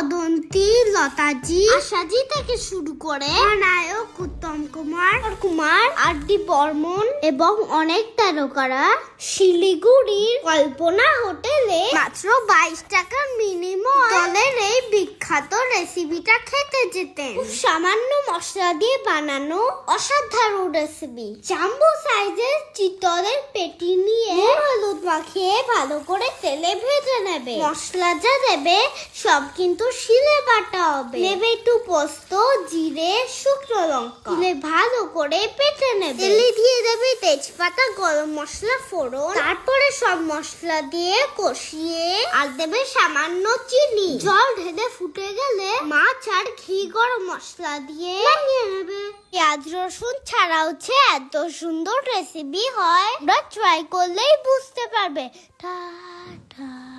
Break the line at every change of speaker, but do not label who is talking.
অদন্তী, লতাজি, আশাজি থেকে শুরু করে নায়ক উত্তম কুমার আর.ডি. বর্মন এবং অনেক তারকারা শিলিগুড়ির কল্পনা হোটেলে মাত্র 22 টাকার মিনিমাম দলের এই বিখ্যাত রেসিপিটা খেতে যেতেন। খুব সামান্য মশলা দিয়ে বানানো অসাধারণ রেসিপি। জাম্বো সাইজের চিতলের পেটি নিয়ে হলুদ মাখিয়ে ভালো করে তেলে ভেজে নেবে। মশলা যা দেবে সব কিন্তু শিলে বাটা হবে। নেবে একটু পোস্ত, জিরে, শুকনো লঙ্কা, দিলে ভালো করে পেটে নেবে। তেলে দিয়ে দেবে তেজপাতা, গরম মশলা ফোড়ন, তারপরে সব মশলা দিয়ে কষিয়ে আর দেবে সামান্য চিনি। জল ঢেলে ফুটে গেলে মাছ আর ঘি গরম মশলা দিয়ে নামিয়ে নেবে। পেঁয়াজ রসুন ছাড়া হচ্ছে এত সুন্দর রেসিপি হয়, ট্রাই করলেই বুঝতে পারবে। টাটা।